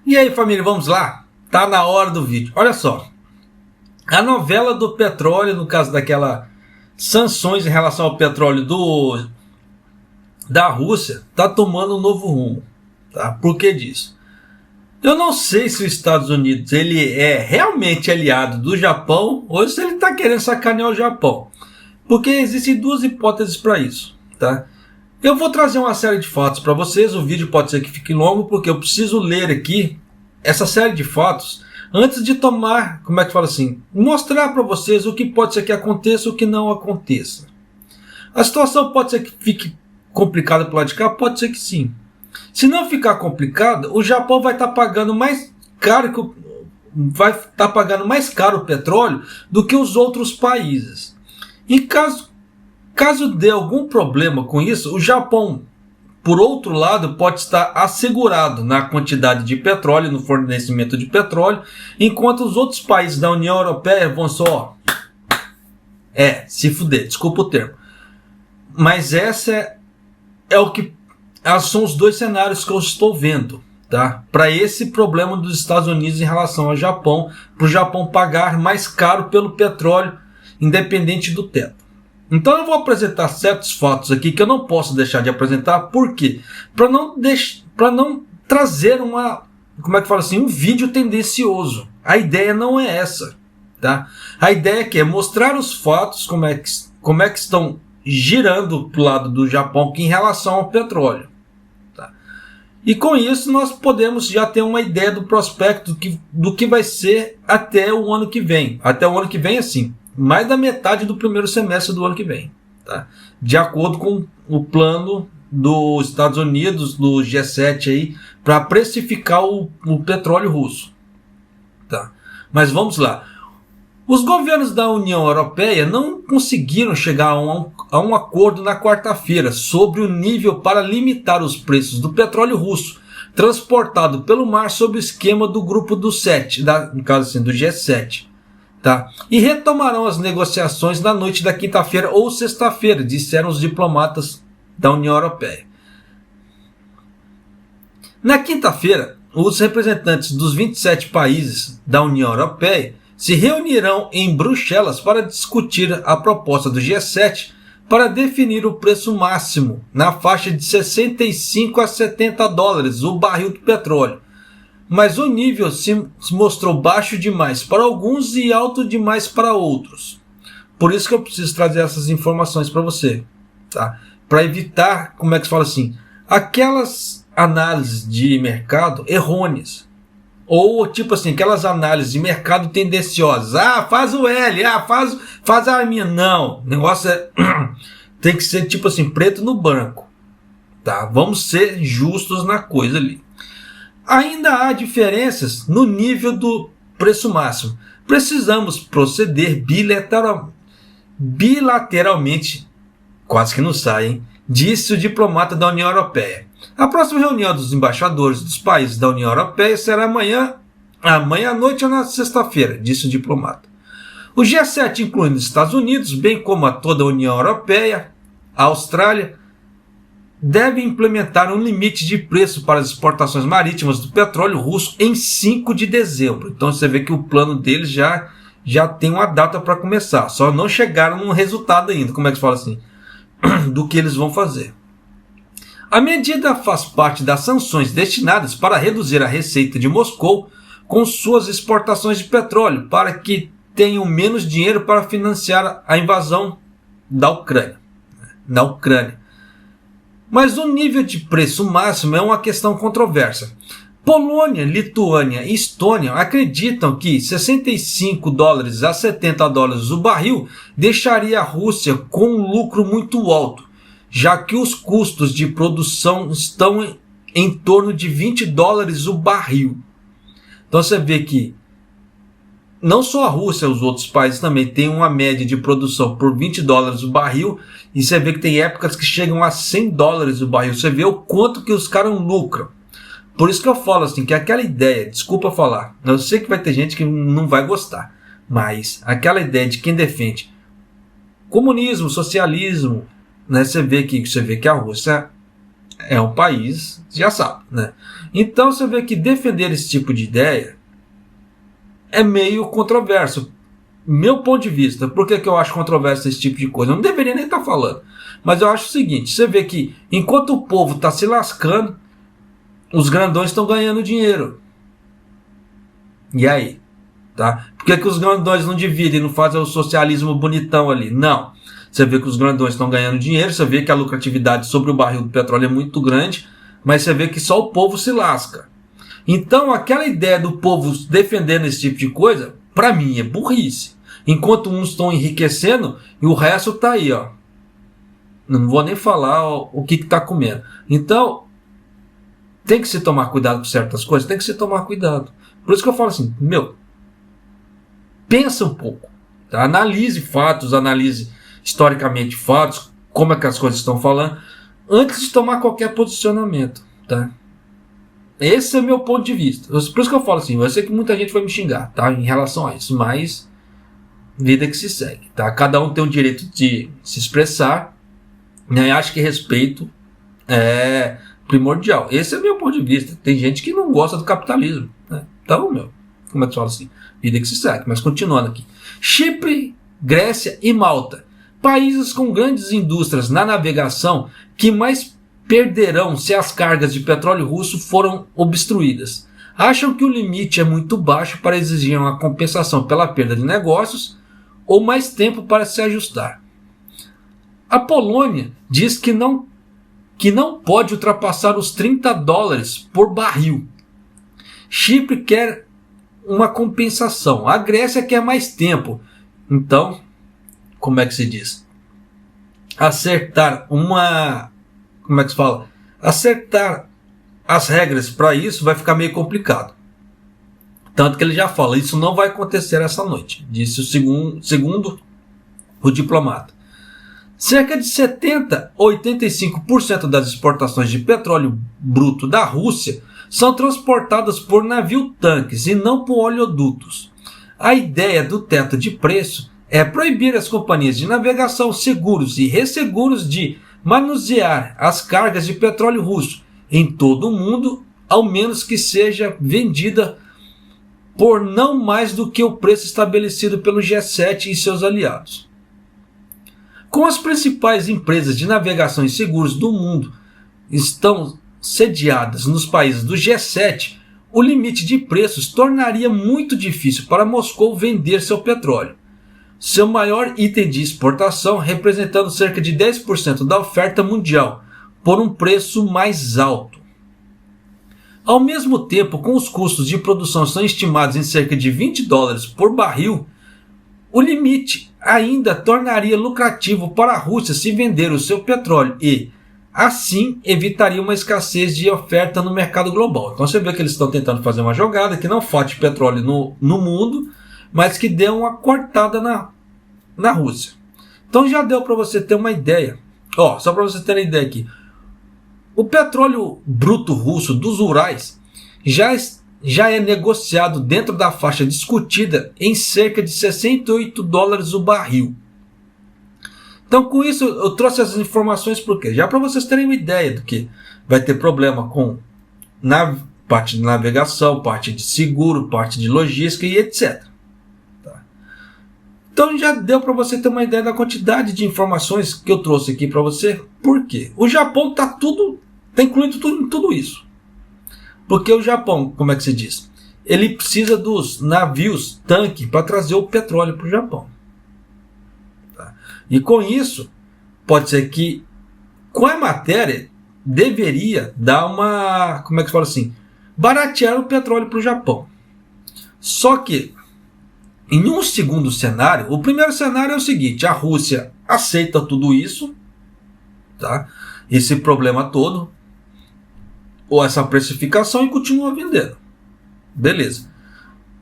E aí, família, vamos lá? Tá na hora do vídeo. Olha só, a novela do petróleo, no caso daquela sanções em relação ao petróleo da Rússia, tá tomando um novo rumo, tá? Por que disso? Eu não sei se os Estados Unidos ele é realmente aliado do Japão ou se ele está querendo sacanear o Japão, porque existem duas hipóteses para isso, tá? Eu vou trazer uma série de fatos para vocês. O vídeo pode ser que fique longo, porque eu preciso ler aqui essa série de fatos antes de tomar, como é que fala assim, mostrar para vocês o que pode ser que aconteça ou o que não aconteça. A situação pode ser que fique complicada para lado de cá, pode ser que sim. Se não ficar complicado, o Japão vai estar pagando mais caro o petróleo do que os outros países. E caso dê algum problema com isso, o Japão, por outro lado, pode estar assegurado na quantidade de petróleo, no fornecimento de petróleo, enquanto os outros países da União Europeia vão só se fuder, desculpa o termo. Mas são os dois cenários que eu estou vendo, tá? Para esse problema dos Estados Unidos em relação ao Japão, para o Japão pagar mais caro pelo petróleo, independente do teto. Então eu vou apresentar certos fatos aqui que eu não posso deixar de apresentar. Por quê? Para não trazer um vídeo tendencioso. A ideia não é essa, tá? A ideia é mostrar os fatos, como é que estão girando para o lado do Japão aqui em relação ao petróleo, tá? E com isso nós podemos já ter uma ideia do prospecto do que vai ser até o ano que vem. Até o ano que vem, assim, mais da metade do primeiro semestre do ano que vem, tá? De acordo com o plano dos Estados Unidos, do G7 aí, para precificar o petróleo russo, tá? Mas vamos lá. Os governos da União Europeia não conseguiram chegar a um acordo na quarta-feira sobre o nível para limitar os preços do petróleo russo transportado pelo mar sob o esquema do grupo do 7, no caso assim, do G7. Tá? E retomarão as negociações na noite da quinta-feira ou sexta-feira, disseram os diplomatas da União Europeia. Na quinta-feira, os representantes dos 27 países da União Europeia se reunirão em Bruxelas para discutir a proposta do G7 para definir o preço máximo na faixa de 65 a 70 dólares o barril do petróleo. Mas o nível se mostrou baixo demais para alguns e alto demais para outros. Por isso que eu preciso trazer essas informações para você, tá? Para evitar, aquelas análises de mercado errôneas. Ou tipo assim, aquelas análises de mercado tendenciosas. Faz o L, faz a minha. Não, o negócio tem que ser tipo assim, preto no branco, tá? Vamos ser justos na coisa ali. Ainda há diferenças no nível do preço máximo. Precisamos proceder bilateralmente, quase que não sai, hein? Disse o diplomata da União Europeia. A próxima reunião dos embaixadores dos países da União Europeia será amanhã à noite ou na sexta-feira, disse o diplomata. O G7, incluindo os Estados Unidos, bem como a toda a União Europeia, a Austrália, deve implementar um limite de preço para as exportações marítimas do petróleo russo em 5 de dezembro. Então você vê que o plano deles já tem uma data para começar. Só não chegaram num resultado ainda, como é que se fala assim, do que eles vão fazer. A medida faz parte das sanções destinadas para reduzir a receita de Moscou com suas exportações de petróleo, para que tenham menos dinheiro para financiar a invasão da Ucrânia. Mas o nível de preço máximo é uma questão controversa. Polônia, Lituânia e Estônia acreditam que 65 dólares a 70 dólares o barril deixaria a Rússia com um lucro muito alto, já que os custos de produção estão em torno de 20 dólares o barril. Então você vê que não só a Rússia, os outros países também têm uma média de produção por 20 dólares o barril, e você vê que tem épocas que chegam a 100 dólares o barril. Você vê o quanto que os caras lucram. Por isso que eu falo assim, que aquela ideia, desculpa falar, eu sei que vai ter gente que não vai gostar, mas aquela ideia de quem defende comunismo, socialismo, né, você vê que a Rússia é um país, já sabe, né? Então você vê que defender esse tipo de ideia é meio controverso. Meu ponto de vista, por que eu acho controverso esse tipo de coisa? Eu não deveria nem estar falando. Mas eu acho o seguinte, você vê que enquanto o povo está se lascando, os grandões estão ganhando dinheiro. E aí? Tá? Por que os grandões não dividem, não fazem o socialismo bonitão ali? Não. Você vê que os grandões estão ganhando dinheiro, você vê que a lucratividade sobre o barril do petróleo é muito grande, mas você vê que só o povo se lasca. Então aquela ideia do povo defendendo esse tipo de coisa, para mim é burrice. Enquanto uns estão enriquecendo e o resto está aí, ó. Não vou nem falar o que está comendo. Então, tem que se tomar cuidado com certas coisas, tem que se tomar cuidado. Por isso que eu falo assim, pensa um pouco, tá? Analise fatos, analise historicamente fatos, como é que as coisas estão falando, antes de tomar qualquer posicionamento, tá? Esse é o meu ponto de vista. Por isso que eu falo assim, eu sei que muita gente vai me xingar, tá? Em relação a isso, mas vida que se segue, tá? Cada um tem o direito de se expressar, né? Acho que respeito é primordial. Esse é o meu ponto de vista. Tem gente que não gosta do capitalismo, né? Então, como é que fala assim? Vida que se segue. Mas continuando aqui. Chipre, Grécia e Malta. Países com grandes indústrias na navegação que mais perderão se as cargas de petróleo russo foram obstruídas. Acham que o limite é muito baixo para exigir uma compensação pela perda de negócios ou mais tempo para se ajustar. A Polônia diz que não pode ultrapassar os $30 por barril. Chipre quer uma compensação. A Grécia quer mais tempo. Então, como é que se diz? Acertar as regras para isso vai ficar meio complicado. Tanto que ele já fala, isso não vai acontecer essa noite, disse o segundo o diplomata. Cerca de 70% a 85% das exportações de petróleo bruto da Rússia são transportadas por navio-tanques e não por oleodutos. A ideia do teto de preço é proibir as companhias de navegação, seguros e resseguros de manusear as cargas de petróleo russo em todo o mundo, ao menos que seja vendida por não mais do que o preço estabelecido pelo G7 e seus aliados. Com as principais empresas de navegação e seguros do mundo estão sediadas nos países do G7, o limite de preços tornaria muito difícil para Moscou vender seu petróleo, seu maior item de exportação, representando cerca de 10% da oferta mundial, por um preço mais alto. Ao mesmo tempo, com os custos de produção são estimados em cerca de $20 por barril, o limite ainda tornaria lucrativo para a Rússia se vender o seu petróleo e, assim, evitaria uma escassez de oferta no mercado global. Então você vê que eles estão tentando fazer uma jogada que não falte petróleo no mundo, mas que dê uma cortada na Rússia. Então já deu para você ter uma ideia. Só para você ter uma ideia aqui. O petróleo bruto russo dos Urais já é negociado dentro da faixa discutida em cerca de $68 o barril. Então com isso eu trouxe essas informações porque já para vocês terem uma ideia do que vai ter problema com parte de navegação, parte de seguro, parte de logística e etc. Tá? Então já deu para você ter uma ideia da quantidade de informações que eu trouxe aqui para você. Por quê? O Japão está incluído tudo isso. Porque o Japão, como é que se diz? Ele precisa dos navios tanque para trazer o petróleo para o Japão. Tá? E com isso, pode ser que com a matéria deveria dar uma, como é que se fala assim? Baratear o petróleo para o Japão. Só que, em um segundo cenário, o primeiro cenário é o seguinte: a Rússia aceita tudo isso, tá? Esse problema todo, ou essa precificação, e continua vendendo. Beleza.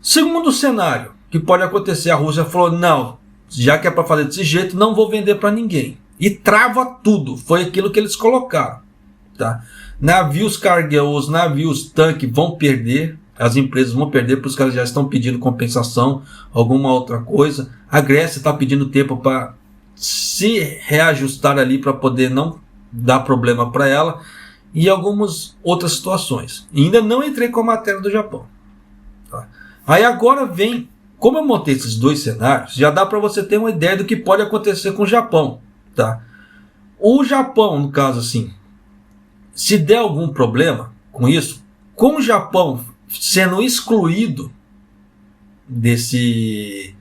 Segundo cenário, que pode acontecer, a Rússia falou, não, já que é para fazer desse jeito, não vou vender para ninguém. E trava tudo. Foi aquilo que eles colocaram. Tá? Navios cargueiros, navios tanque vão perder, as empresas vão perder, porque os caras já estão pedindo compensação, alguma outra coisa. A Grécia está pedindo tempo para se reajustar ali, para poder não dar problema para ela. e algumas outras situações. E ainda não entrei com a matéria do Japão. Tá? Aí agora vem, como eu montei esses dois cenários, já dá para você ter uma ideia do que pode acontecer com o Japão. Tá? O Japão, no caso assim, se der algum problema com isso, com o Japão sendo excluído desse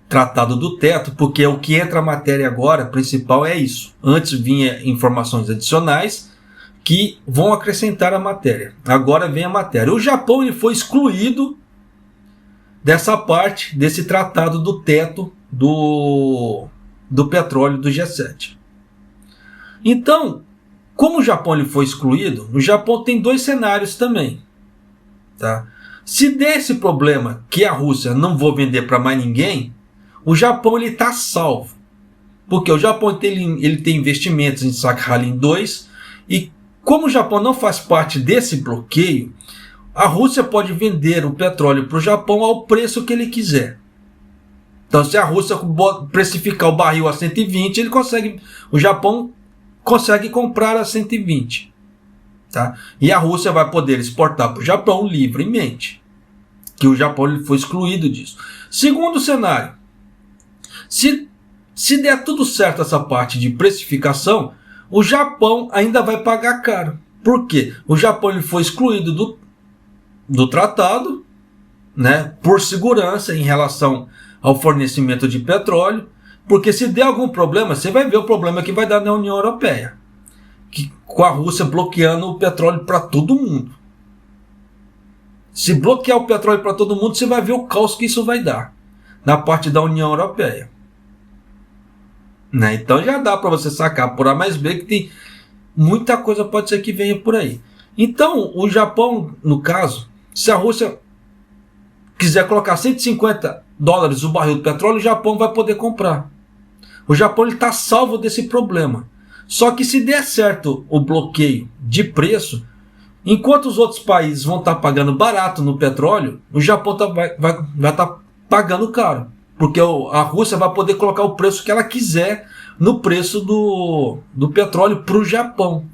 tratado do teto, porque o que entra a matéria agora, principal é isso. Antes vinha informações adicionais que vão acrescentar a matéria. Agora vem a matéria. O Japão ele foi excluído dessa parte, desse tratado do teto do petróleo do G7. Então, como o Japão ele foi excluído, o Japão tem dois cenários também. Tá? Se der esse problema que a Rússia não vou vender para mais ninguém, o Japão está salvo. Porque o Japão ele tem investimentos em Sakhalin-2 e como o Japão não faz parte desse bloqueio, a Rússia pode vender o petróleo para o Japão ao preço que ele quiser. Então se a Rússia precificar o barril a 120, o Japão consegue comprar a 120. Tá? E a Rússia vai poder exportar para o Japão livremente. Que o Japão ele foi excluído disso. Segundo cenário, se der tudo certo essa parte de precificação, o Japão ainda vai pagar caro. Por quê? O Japão ele foi excluído do tratado, né, por segurança em relação ao fornecimento de petróleo, porque se der algum problema, você vai ver o problema que vai dar na União Europeia, com a Rússia bloqueando o petróleo para todo mundo. Se bloquear o petróleo para todo mundo, você vai ver o caos que isso vai dar na parte da União Europeia. Né? Então já dá para você sacar por A mais B que tem muita coisa pode ser que venha por aí. Então o Japão, no caso, se a Rússia quiser colocar $150 o barril de petróleo, o Japão vai poder comprar. O Japão está salvo desse problema. Só que se der certo o bloqueio de preço, enquanto os outros países vão estar pagando barato no petróleo, o Japão vai estar pagando caro. Porque a Rússia vai poder colocar o preço que ela quiser no preço do petróleo para o Japão.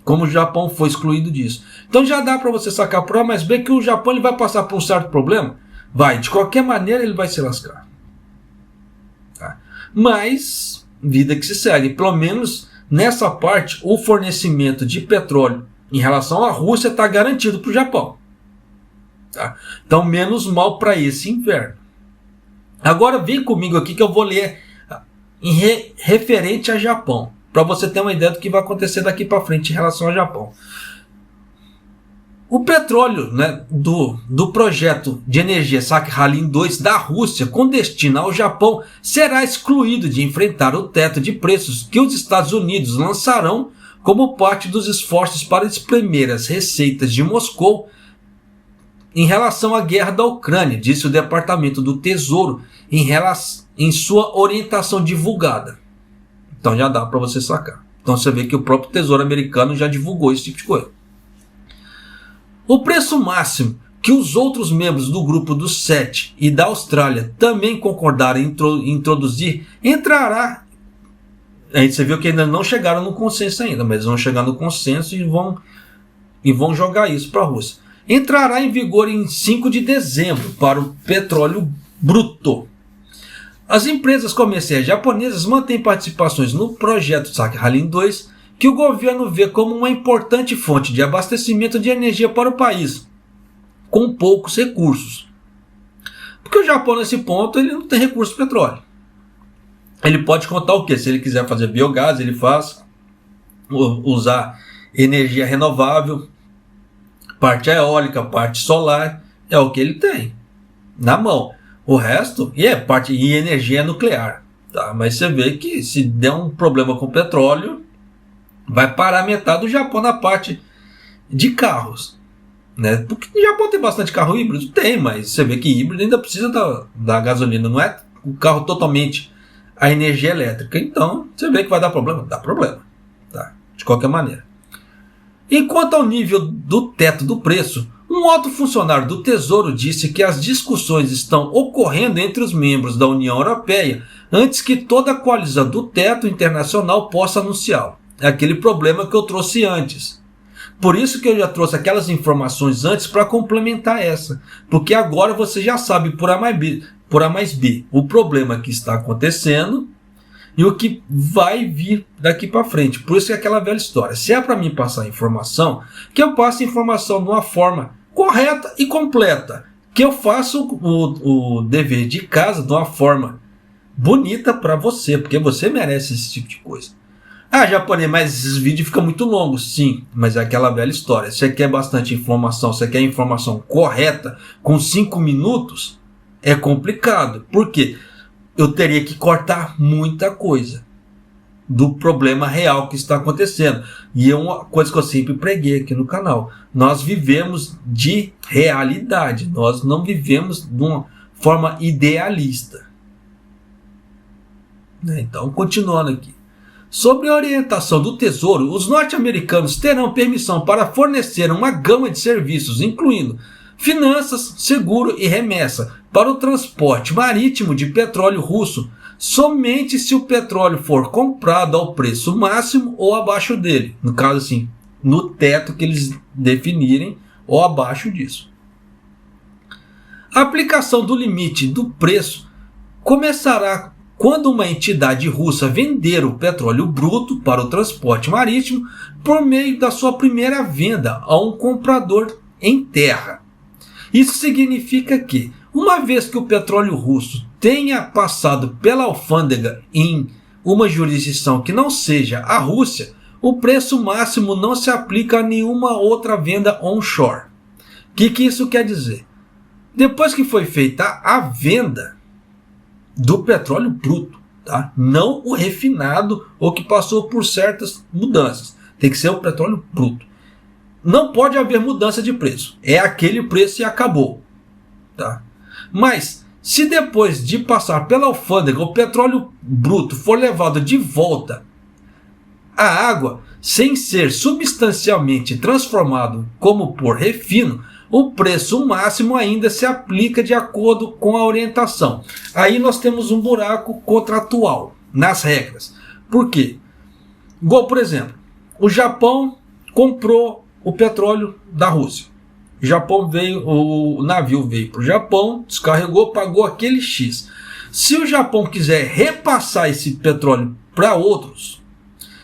Como o Japão foi excluído disso. Então já dá para você sacar por A mais B que o Japão ele vai passar por um certo problema. Vai, de qualquer maneira ele vai se lascar. Tá? Mas, vida que se segue. Pelo menos nessa parte, o fornecimento de petróleo em relação à Rússia está garantido para o Japão. Tá? Então menos mal para esse inverno. Agora vem comigo aqui que eu vou ler referente a Japão, para você ter uma ideia do que vai acontecer daqui para frente em relação ao Japão. O petróleo, né, do projeto de energia Sakhalin-2 da Rússia com destino ao Japão será excluído de enfrentar o teto de preços que os Estados Unidos lançarão como parte dos esforços para espremer as receitas de Moscou em relação à guerra da Ucrânia, disse o Departamento do Tesouro em sua orientação divulgada. Então já dá para você sacar. Então você vê que o próprio Tesouro americano já divulgou esse tipo de coisa. O preço máximo que os outros membros do grupo dos 7 e da Austrália também concordaram em introduzir entrará. Aí você viu que ainda não chegaram no consenso ainda, mas vão chegar no consenso e vão jogar isso para a Rússia. Entrará em vigor em 5 de dezembro para o petróleo bruto. As empresas comerciais japonesas mantêm participações no projeto Sakhalin-2, que o governo vê como uma importante fonte de abastecimento de energia para o país, com poucos recursos. Porque o Japão, nesse ponto, ele não tem recurso de petróleo. Ele pode contar o quê? Se ele quiser fazer biogás, ele faz, usar energia renovável, parte eólica, parte solar, é o que ele tem na mão. O resto e energia nuclear. Tá? Mas você vê que se der um problema com o petróleo, vai parar metade do Japão na parte de carros. Né? Porque o Japão tem bastante carro híbrido? Tem, mas você vê que híbrido ainda precisa da gasolina, não é o carro totalmente a energia elétrica. Então, você vê que vai dar problema? Dá problema. Tá? De qualquer maneira. Enquanto ao nível do teto do preço, um alto funcionário do Tesouro disse que as discussões estão ocorrendo entre os membros da União Europeia antes que toda a coalizão do teto internacional possa anunciá-lo. aquele problema que eu trouxe antes. Por isso que eu já trouxe aquelas informações antes para complementar essa. Porque agora você já sabe por A mais B o problema que está acontecendo e o que vai vir daqui para frente. Por isso que é aquela velha história. Se é para mim passar informação, que eu passe informação de uma forma correta e completa. Que eu faço o dever de casa de uma forma bonita para você, porque você merece esse tipo de coisa. Ah, japonês, mas esses vídeos ficam muito longos. Sim, mas é aquela velha história. Você quer bastante informação, você quer informação correta, com 5 minutos, é complicado. Por quê? Eu teria que cortar muita coisa do problema real que está acontecendo. E é uma coisa que eu sempre preguei aqui no canal. Nós vivemos de realidade. Nós não vivemos de uma forma idealista. Então, continuando aqui. Sobre a orientação do Tesouro, os norte-americanos terão permissão para fornecer uma gama de serviços, incluindo finanças, seguro e remessa, para o transporte marítimo de petróleo russo, somente se o petróleo for comprado ao preço máximo ou abaixo dele. No caso, assim, no teto que eles definirem ou abaixo disso. A aplicação do limite do preço começará quando uma entidade russa vender o petróleo bruto para o transporte marítimo por meio da sua primeira venda a um comprador em terra. Isso significa que, uma vez que o petróleo russo tenha passado pela alfândega em uma jurisdição que não seja a Rússia, o preço máximo não se aplica a nenhuma outra venda onshore. O que isso quer dizer? Depois que foi feita a venda do petróleo bruto, tá? Não o refinado ou que passou por certas mudanças. Tem que ser o petróleo bruto. Não pode haver mudança de preço. É aquele preço e acabou. Tá? Mas, se depois de passar pela alfândega o petróleo bruto for levado de volta à água, sem ser substancialmente transformado como por refino, o preço máximo ainda se aplica de acordo com a orientação. Aí nós temos um buraco contratual nas regras. Por quê? Igual, por exemplo, o Japão comprou o petróleo da Rússia. O navio veio para o Japão, descarregou, pagou aquele X. Se o Japão quiser repassar esse petróleo para outros,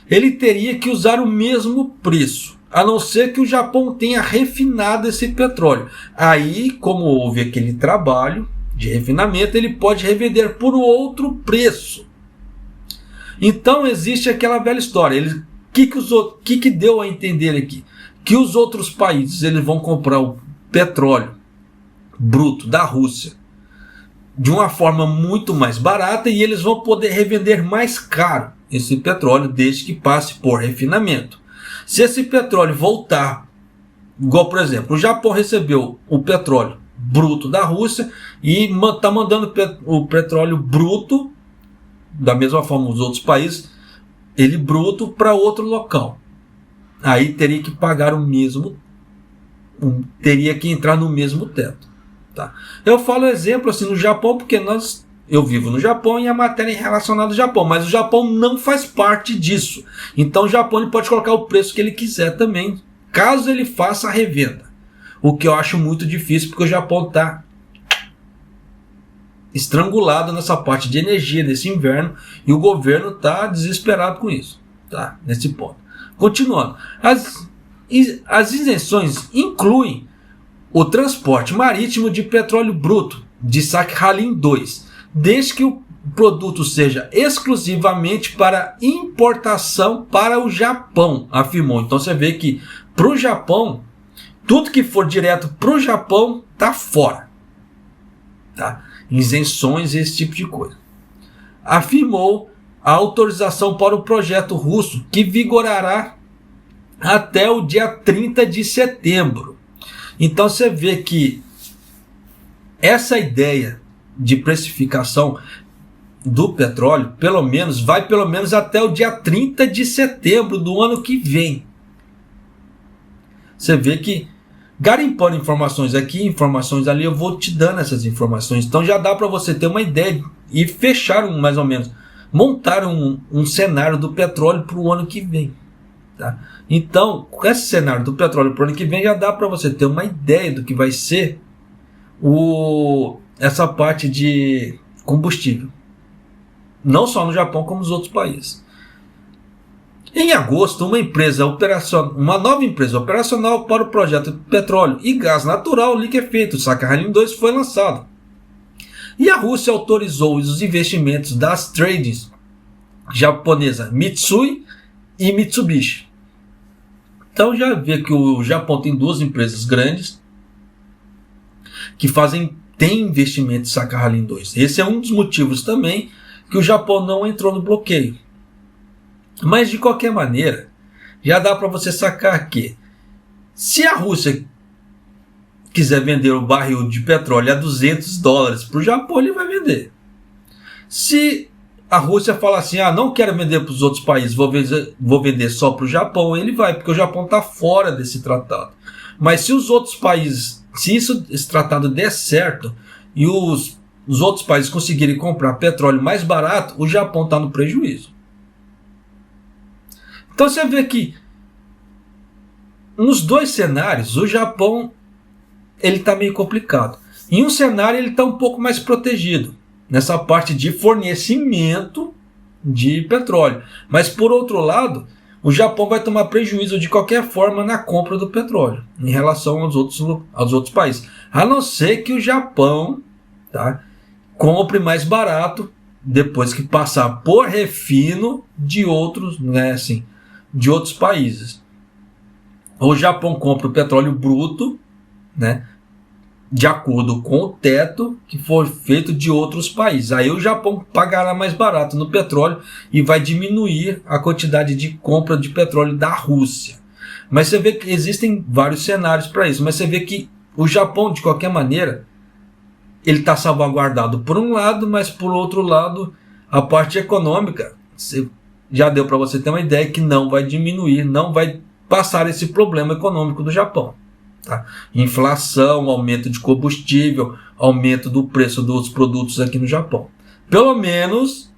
ele teria que usar o mesmo preço, a não ser que o Japão tenha refinado esse petróleo. Aí, como houve aquele trabalho de refinamento, ele pode revender por outro preço. Então existe aquela velha história. O que deu a entender aqui? Que os outros países eles vão comprar o petróleo bruto da Rússia de uma forma muito mais barata e eles vão poder revender mais caro esse petróleo desde que passe por refinamento. Se esse petróleo voltar, igual por exemplo, o Japão recebeu o petróleo bruto da Rússia e está mandando o petróleo bruto, da mesma forma os outros países, ele bruto para outro local. Aí teria que pagar o mesmo, teria que entrar no mesmo teto. Tá? Eu falo exemplo assim no Japão porque eu vivo no Japão e a matéria é relacionada ao Japão, mas o Japão não faz parte disso. Então o Japão ele pode colocar o preço que ele quiser também, caso ele faça a revenda. O que eu acho muito difícil, porque o Japão está estrangulado nessa parte de energia desse inverno e o governo está desesperado com isso. Tá? Nesse ponto. Continuando. As isenções incluem o transporte marítimo de petróleo bruto de Sakhalin 2, desde que o produto seja exclusivamente para importação para o Japão, afirmou. Então você vê que para o Japão, tudo que for direto para o Japão está fora. Tá? Isenções, esse tipo de coisa. Afirmou a autorização para o projeto russo, que vigorará até o dia 30 de setembro. Então você vê que essa ideia de precificação do petróleo, vai pelo menos até o dia 30 de setembro do ano que vem. Você vê que garimpando informações aqui, informações ali, eu vou te dando essas informações. Então já dá para você ter uma ideia e fechar mais ou menos, montar um cenário do petróleo para o ano que vem. Tá? Então, com esse cenário do petróleo para o ano que vem, já dá para você ter uma ideia do que vai ser essa parte de combustível. Não só no Japão, como nos outros países. Em agosto, uma nova empresa operacional para o projeto de petróleo e gás natural liquefeito Sakhalin-2 foi lançada. E a Rússia autorizou os investimentos das tradings japonesa Mitsui e Mitsubishi. Então já vê que o Japão tem duas empresas grandes que têm investimento em Sakhalin-2. Esse é um dos motivos também que o Japão não entrou no bloqueio. Mas de qualquer maneira, já dá para você sacar que se a Rússia quiser vender o barril de petróleo a $200 para o Japão, ele vai vender. Se a Rússia fala assim, não quero vender para os outros países, vou vender só para o Japão, ele vai, porque o Japão está fora desse tratado. Mas se os outros países, esse tratado der certo e os outros países conseguirem comprar petróleo mais barato, o Japão está no prejuízo. Então você vê que nos dois cenários o Japão está meio complicado. Em um cenário ele está um pouco mais protegido nessa parte de fornecimento de petróleo. Mas por outro lado, o Japão vai tomar prejuízo de qualquer forma na compra do petróleo em relação aos outros países. A não ser que o Japão, tá, compre mais barato depois que passar por refino de outros, de outros países. O Japão compra o petróleo bruto, de acordo com o teto que foi feito de outros países. Aí o Japão pagará mais barato no petróleo e vai diminuir a quantidade de compra de petróleo da Rússia. Mas você vê que existem vários cenários para isso. Mas você vê que o Japão, de qualquer maneira, ele está salvaguardado por um lado, mas por outro lado, a parte econômica, já deu para você ter uma ideia que não vai diminuir, não vai passar esse problema econômico do Japão. Tá? Inflação, aumento de combustível, aumento do preço dos produtos aqui no Japão. Pelo menos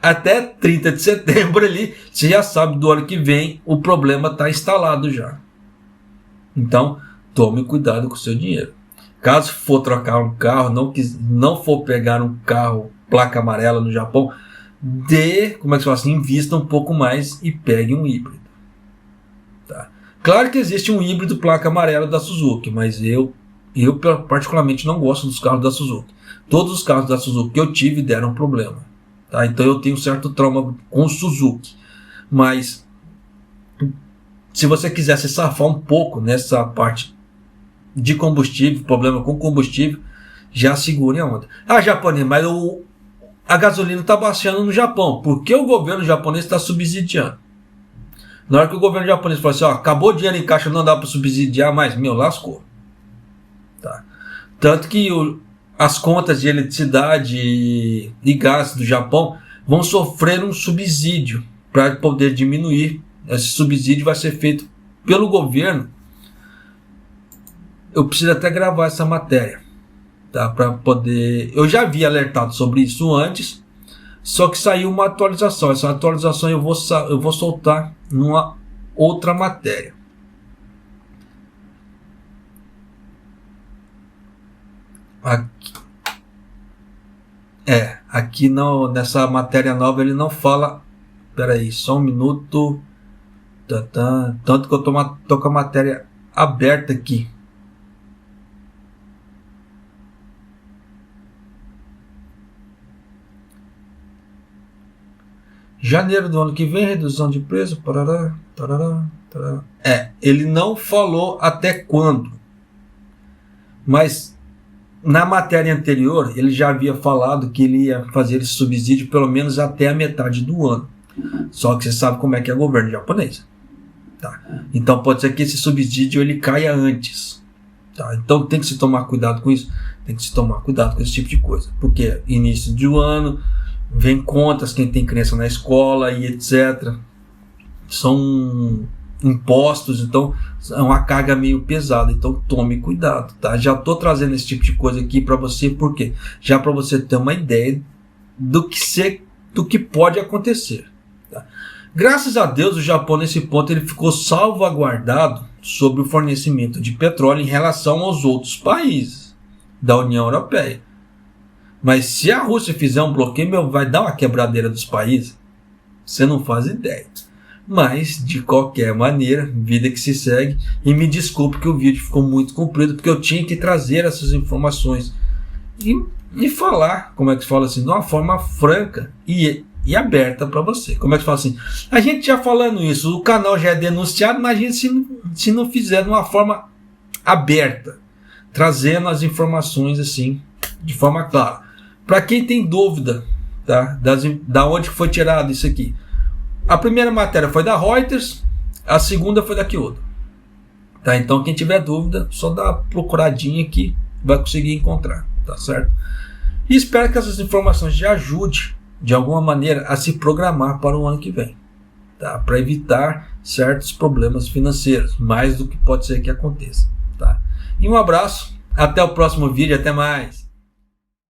até 30 de setembro ali, você já sabe do ano que vem o problema está instalado já. Então, tome cuidado com o seu dinheiro. Caso for trocar um carro, não for pegar um carro placa amarela no Japão, invista um pouco mais e pegue um híbrido. Tá? Claro que existe um híbrido placa amarela da Suzuki, mas eu particularmente não gosto dos carros da Suzuki. Todos os carros da Suzuki que eu tive deram problema. Tá? Então eu tenho um certo trauma com o Suzuki. Mas se você quiser se safar um pouco nessa parte de combustível, problema com combustível, já segure a onda. Japonês, mas a gasolina está baixando no Japão. Por que o governo japonês está subsidiando? Na hora que o governo japonês falou assim, acabou o dinheiro em caixa, não dá para subsidiar mais, lascou. Tá? Tanto que as contas de eletricidade e gás do Japão vão sofrer um subsídio para poder diminuir. Esse subsídio vai ser feito pelo governo. Eu preciso até gravar essa matéria, tá? Para poder. Eu já havia alertado sobre isso antes, só que saiu uma atualização. Essa atualização eu vou soltar numa outra matéria. Aqui nessa matéria nova ele não fala. Espera aí, só um minuto. Tanto que eu tô com a matéria aberta aqui. Janeiro do ano que vem, redução de preço. Ele não falou até quando. Mas na matéria anterior, ele já havia falado que ele ia fazer esse subsídio pelo menos até a metade do ano. Só que você sabe como é que é o governo japonês. Tá? Então pode ser que esse subsídio ele caia antes. Tá? Então tem que se tomar cuidado com isso. Tem que se tomar cuidado com esse tipo de coisa. Porque início do ano, vem contas, quem tem criança na escola e etc. São impostos, então é uma carga meio pesada. Então tome cuidado. Tá? Já estou trazendo esse tipo de coisa aqui para você, porque já para você ter uma ideia do que pode acontecer. Tá? Graças a Deus, o Japão, nesse ponto, ele ficou salvaguardado sobre o fornecimento de petróleo em relação aos outros países da União Europeia. Mas se a Rússia fizer um bloqueio, vai dar uma quebradeira dos países. Você não faz ideia. Mas, de qualquer maneira, vida que se segue. E me desculpe que o vídeo ficou muito comprido, porque eu tinha que trazer essas informações e falar, como é que se fala assim, de uma forma franca e aberta para você. Como é que se fala assim? A gente já falando isso, o canal já é denunciado, mas a gente se não fizer de uma forma aberta, trazendo as informações assim, de forma clara. Para quem tem dúvida, tá, da onde foi tirado isso aqui. A primeira matéria foi da Reuters, a segunda foi da Kyodo. Tá? Então quem tiver dúvida, só dá uma procuradinha aqui, vai conseguir encontrar, tá certo? E espero que essas informações te ajudem de alguma maneira a se programar para o ano que vem, tá? Para evitar certos problemas financeiros, mais do que pode ser que aconteça, tá? E um abraço, até o próximo vídeo, até mais!